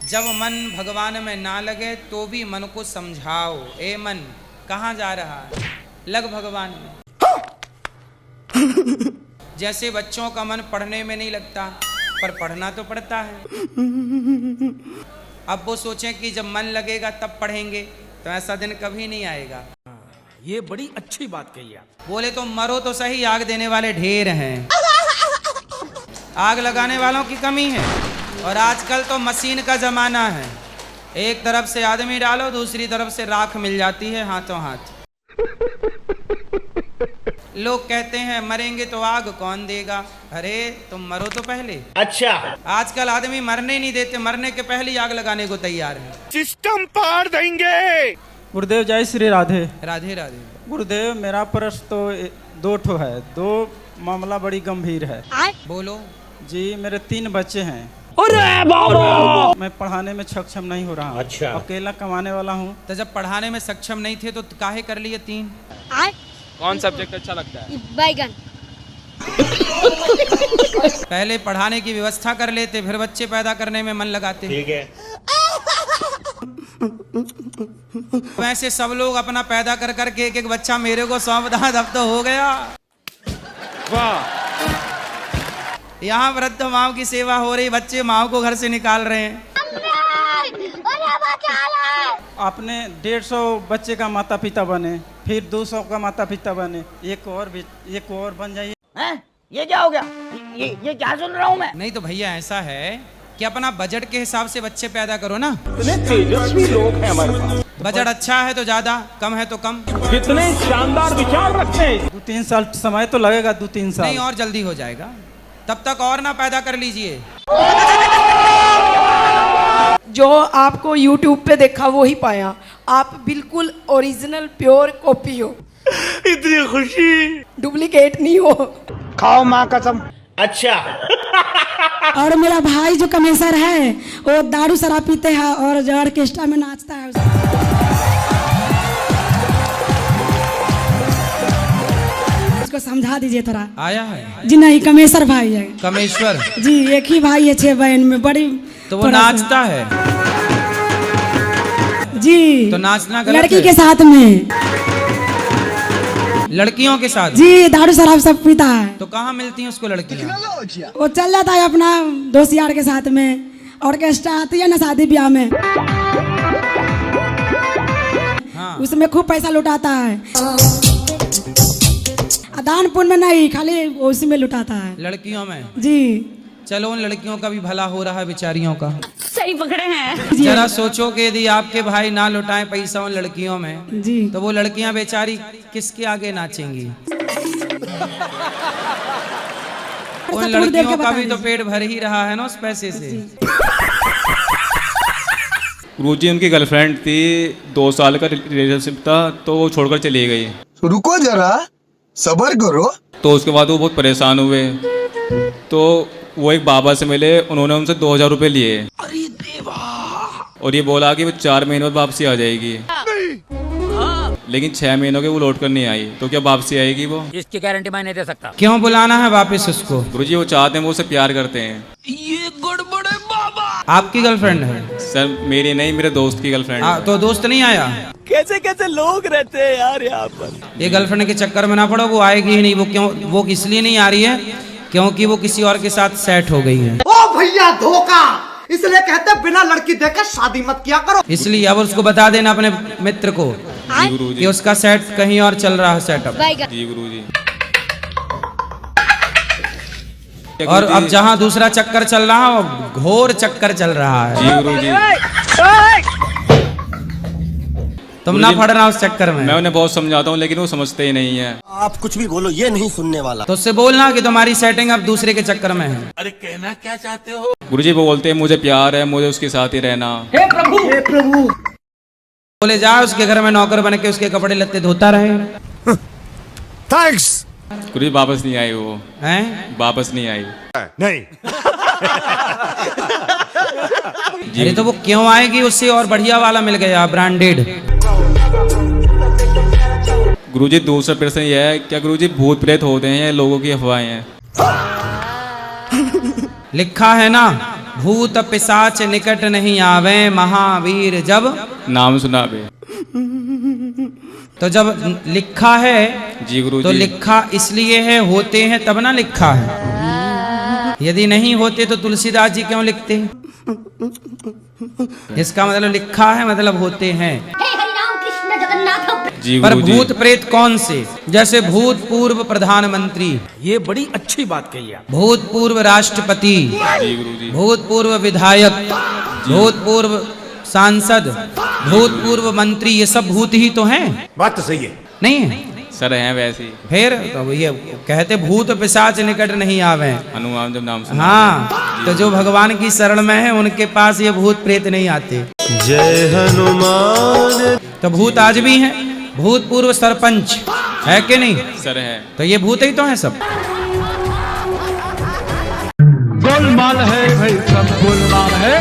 जब मन भगवान में ना लगे तो भी मन को समझाओ, ए मन कहाँ जा रहा है, लग भगवान में। जैसे बच्चों का मन पढ़ने में नहीं लगता, पर पढ़ना तो पड़ता है। अब वो सोचें कि जब मन लगेगा तब पढ़ेंगे, तो ऐसा दिन कभी नहीं आएगा। ये बड़ी अच्छी बात कही आप। बोले तो मरो तो सही, आग देने वाले ढेर हैं, आग लगाने वालों की कमी है। और आजकल तो मशीन का जमाना है, एक तरफ से आदमी डालो, दूसरी तरफ से राख मिल जाती है हाथों हाथ। लोग कहते हैं मरेंगे तो आग कौन देगा, अरे तुम मरो तो पहले। अच्छा, आजकल आदमी मरने नहीं देते, मरने के पहले ही आग लगाने को तैयार है। सिस्टम पार देंगे। गुरुदेव जय श्री राधे। राधे राधे। गुरुदेव मेरा प्रश्न तो दो ठो है, दो मामला बड़ी गंभीर है। बोलो जी, मेरे 3 बच्चे हैं। अरे बाबा, मैं पढ़ाने में सक्षम नहीं हो रहा हूँ। अच्छा। अकेला कमाने वाला हूँ। तो जब पढ़ाने में सक्षम नहीं थे तो काहे कर लिए 3? कौन सब्जेक्ट अच्छा लगता है? बैगन। पहले पढ़ाने की व्यवस्था कर लेते, फिर बच्चे पैदा करने में मन लगाते। ठीक है। वैसे सब लोग अपना पैदा कर करके एक एक बच्चा मेरे को सौंप दा, तब तो हो गया। वाह। यहाँ वृद्ध माँ की सेवा हो रही, बच्चे माँ को घर से निकाल रहे हैं। आपने 150 बच्चे का माता पिता बने, फिर 200 का माता पिता बने, एक और बन जाइए। ये क्या हो गया? ये क्या सुन रहा हूँ मैं? नहीं तो भैया ऐसा है कि अपना बजट के हिसाब से बच्चे पैदा करो ना। तेजस्वी लोग हैं हमारे पास। बजट अच्छा है तो ज्यादा, कम है तो कम। कितने शानदार विचार रखते हैं। 2-3 साल समय तो लगेगा, 2-3 साल। नहीं और जल्दी हो जाएगा, तब तक और ना पैदा कर लीजिए। जो आपको YouTube पे देखा वो ही पाया, आप बिल्कुल ओरिजिनल प्योर कॉपी हो। इतनी खुशी। डुप्लीकेट नहीं हो। खाओ माँ कसम। अच्छा। और मेरा भाई जो कमेसर है वो दारू शराब पीते हैं और जो ऑर्केस्ट्रा में नाचता है। उसको समझा दीजिए थोड़ा। आया है जी नहीं, कमेसर भाई है। कमेश्वर जी, एक ही भाई है 6 बहन में, बड़ी। तो वो नाचता है जी, तो नाचना गलत लड़की है। के साथ में, लड़कियों के साथ जी दारू शराब सब पीता है। तो कहाँ मिलती हैं उसको लड़कियाँ? वो चल जाता है अपना दोस्त यार के साथ में, ऑर्केस्ट्रा आती है ना शादी ब्याह में। हाँ। उसमें खूब पैसा लुटाता है, दान पुण्य में नहीं, खाली उसी में लुटाता है। लड़कियों में? जी। चलो उन लड़कियों का भी भला हो रहा है बेचारियों का। सही पकड़े हैं। जरा सोचो कि यदि आपके भाई ना लुटाएं पैसा उन लड़कियों में, जी, तो वो लड़कियां बेचारी किसके आगे नाचेंगी? उन लड़कियों का भी तो पेट भर ही रहा है ना उस पैसे से। गुरुजी उनकी गर्लफ्रेंड थी, 2 साल का रिलेशनशिप था, तो वो छोड़कर चली गई। रुको जरा, सब्र करो। तो उसके बाद वो बहुत परेशान हुए, तो वो एक बाबा से मिले, उन्होंने उनसे 2000 रुपये लिए। अरे देवा। और ये बोला कि वो 4 महीने बाद वापसी आ जाएगी। लेकिन 6 महीनों के वो लौट कर नहीं आई, तो क्या वापसी आएगी वो? इसकी गारंटी मैं नहीं दे सकता। क्यों बुलाना है वापस उसको? गुरुजी वो चाहते हैं, वो उसे प्यार करते हैं। ये गड़बड़ है बाबा। आपकी गर्लफ्रेंड है? सर मेरी नहीं, मेरे दोस्त की गर्लफ्रेंड है। तो दोस्त नहीं आया? कैसे कैसे लोग रहते हैं यार यहाँ पर। ये गर्लफ्रेंड के चक्कर में ना पड़ो, वो आएगी ही नहीं। वो क्यों? वो इसलिए नहीं आ रही है क्योंकि वो किसी और के साथ सेट हो गई है। ओ भैया धोखा, इसलिए कहते हैं बिना लड़की देखे शादी मत किया करो। इसलिए अब उसको बता देना अपने मित्र को जी गुरुजी। कि उसका सेट कहीं और चल रहा है, सेटअप। बैगन। जी गुरुजी। और अब जहाँ दूसरा चक्कर चल रहा है, घोर चक्कर चल रहा है। जी गुरुजी। तुम ना पड़ रहा उस चक्कर में। मैं उन्हें बहुत समझाता हूँ, लेकिन वो समझते ही नहीं है। आप कुछ भी बोलो, ये नहीं सुनने वाला। तो उससे बोलना कि तुम्हारी सेटिंग अब दूसरे के चक्कर में है। अरे कहना क्या चाहते हो? गुरुजी वो बोलते हैं मुझे प्यार है, मुझे उसके साथ ही रहना। हे प्रभु, हे प्रभु। बोले जा उसके घर में नौकर बन के उसके कपड़े लत्ते धोता रहे। थैंक्स। गुरुजी वापस नहीं आई वो। हैं? वापस नहीं आई। नहीं। अरे तो वो क्यों आएगी? उससे और बढ़िया वाला मिल गया, ब्रांडेड। गुरुजी दूसरा प्रश्न यह है, क्या गुरुजी भूत प्रेत होते हैं या लोगों की अफवाहें हैं? लिखा है ना भूत पिशाच निकट नहीं आवे महावीर जब नाम सुनावे। तो जब लिखा है जी गुरु तो जी। लिखा इसलिए है, होते हैं तब ना लिखा है। यदि नहीं होते तो तुलसीदास जी क्यों लिखते? इसका मतलब लिखा है मतलब होते हैं। जी पर गुरु जी। भूत प्रेत कौन से? जैसे भूतपूर्व प्रधानमंत्री, ये बड़ी अच्छी बात कही आप। भूतपूर्व राष्ट्रपति, जी गुरु जी। भूतपूर्व विधायक, भूतपूर्व सांसद, भूतपूर्व मंत्री, ये सब भूत ही तो हैं। बात तो सही है। नहीं है? सर हैं वैसे ही। फिर तो ये कहते भूत पिशाच निकट नहीं आवे। हनुमान जब नाम सुना। हाँ, तो जो भगवान की शरण में है उनके पास ये भूत प्रेत नहीं आते। जय हनुमान। तो भूत आज भी हैं। भूतपूर्व सरपंच है कि नहीं? सर है। तो ये भूत ही तो है सब। गोलमाल है भाई, सब गोलमाल है।